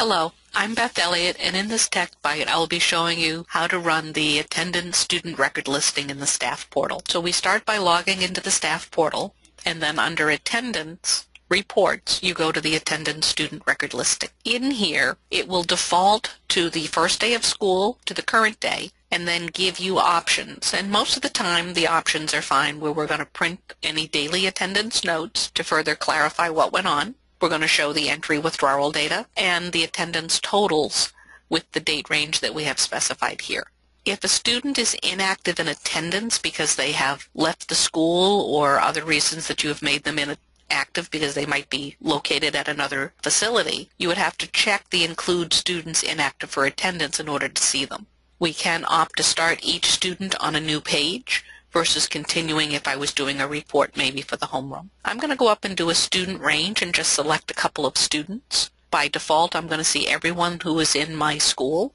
Hello, I'm Beth Elliott, and in this Tech Byte I'll be showing you how to run the attendance student record listing in the staff portal. So we start by logging into the staff portal, and then under Attendance Reports you go to the attendance student record listing. In here it will default to the first day of school to the current day and then give you options, and most of the time the options are fine, where we're going to print any daily attendance notes to further clarify what went on. We're going to show the entry withdrawal data and the attendance totals with the date range that we have specified here. If a student is inactive in attendance because they have left the school or other reasons that you have made them inactive because they might be located at another facility, you would have to check the Include Students Inactive for Attendance in order to see them. We can opt to start each student on a new page versus continuing if I was doing a report maybe for the homeroom. I'm going to go up and do a student range and just select a couple of students. By default, I'm going to see everyone who is in my school.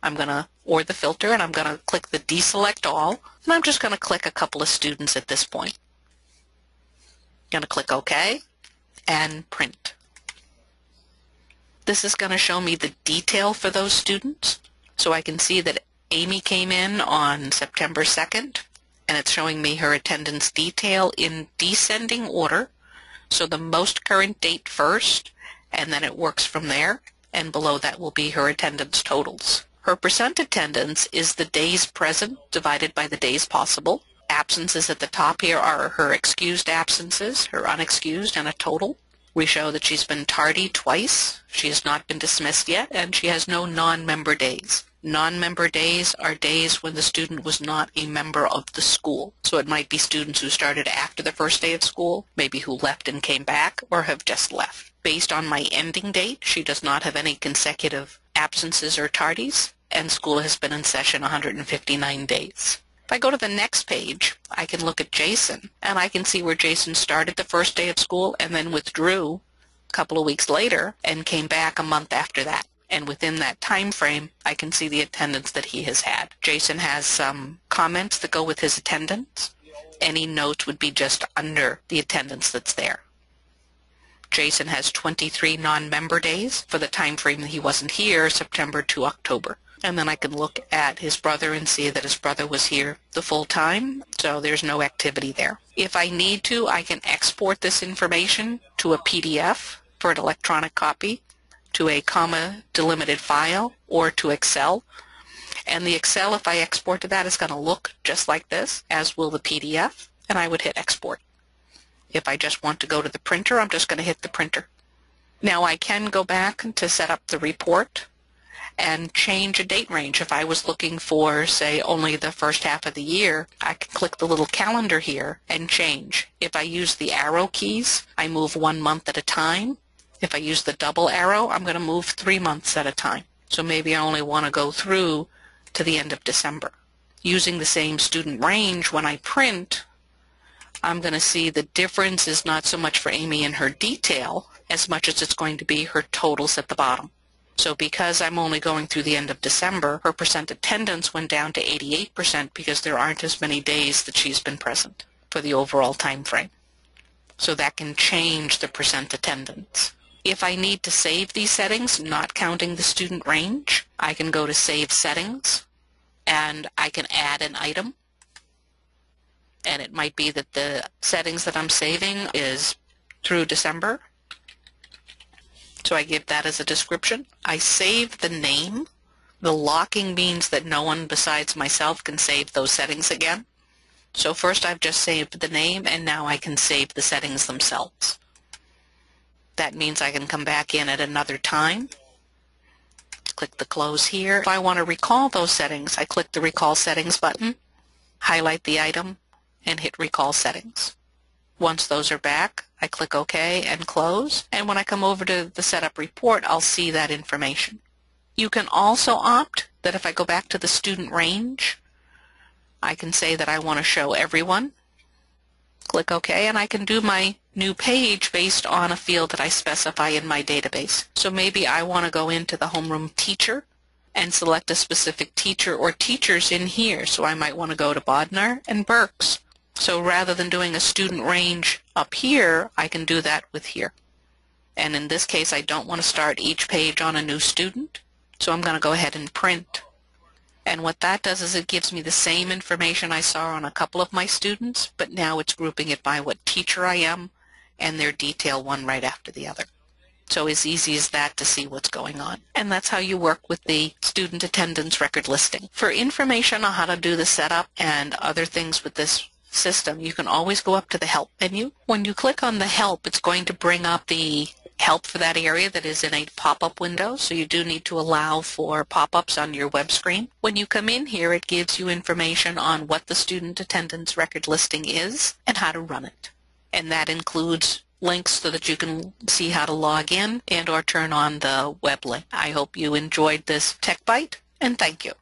Or the filter, and I'm going to click the Deselect All, and I'm just going to click a couple of students at this point. I'm going to click OK and Print. This is going to show me the detail for those students, so I can see that Amy came in on September 2nd, and it's showing me her attendance detail in descending order, so the most current date first, and then it works from there, and below that will be her attendance totals. Her percent attendance is the days present divided by the days possible. Absences at the top here are her excused absences, her unexcused, and a total. We show that she's been tardy twice, she has not been dismissed yet, and she has no non-member days. Non-member days are days when the student was not a member of the school. So it might be students who started after the first day of school, maybe who left and came back, or have just left. Based on my ending date, she does not have any consecutive absences or tardies, and school has been in session 159 days. If I go to the next page, I can look at Jason, and I can see where Jason started the first day of school and then withdrew a couple of weeks later and came back a month after that. And within that time frame, I can see the attendance that he has had. Jason has some comments that go with his attendance. Any notes would be just under the attendance that's there. Jason has 23 non-member days for the time frame that he wasn't here, September to October. And then I can look at his brother and see that his brother was here the full time, so there's no activity there. If I need to, I can export this information to a PDF for an electronic copy, to a comma-delimited file, or to Excel. And the Excel, if I export to that, is going to look just like this, as will the PDF, and I would hit Export. If I just want to go to the printer, I'm just going to hit the printer. Now I can go back to set up the report and change a date range. If I was looking for, say, only the first half of the year, I can click the little calendar here and change. If I use the arrow keys, I move 1 month at a time. If I use the double arrow, I'm going to move 3 months at a time. So maybe I only want to go through to the end of December. Using the same student range, when I print, I'm going to see the difference is not so much for Amy and her detail as much as it's going to be her totals at the bottom. So because I'm only going through the end of December, her percent attendance went down to 88% because there aren't as many days that she's been present for the overall time frame. So that can change the percent attendance. If I need to save these settings, not counting the student range, I can go to Save Settings, and I can add an item. And it might be that the settings that I'm saving is through December. So I give that as a description. I save the name. The locking means that no one besides myself can save those settings again. So first I've just saved the name, and now I can save the settings themselves. That means I can come back in at another time. Click the Close here. If I want to recall those settings, I click the Recall Settings button, highlight the item, and hit Recall Settings. Once those are back, I click OK and Close, and when I come over to the Setup Report, I'll see that information. You can also opt that if I go back to the student range, I can say that I want to show everyone. Click OK, and I can do my new page based on a field that I specify in my database. So maybe I want to go into the homeroom teacher and select a specific teacher or teachers in here. So I might want to go to Bodnar and Burks. So rather than doing a student range up here, I can do that with here. And in this case, I don't want to start each page on a new student, so I'm going to go ahead and print. And what that does is it gives me the same information I saw on a couple of my students, but now it's grouping it by what teacher I am and their detail one right after the other. So as easy as that to see what's going on. And that's how you work with the student attendance record listing. For information on how to do the setup and other things with this system, you can always go up to the Help menu. When you click on the Help, it's going to bring up the help for that area that is in a pop-up window, so you do need to allow for pop-ups on your web screen. When you come in here, it gives you information on what the student attendance record listing is and how to run it. And that includes links so that you can see how to log in and or turn on the web link. I hope you enjoyed this Tech Byte, and thank you.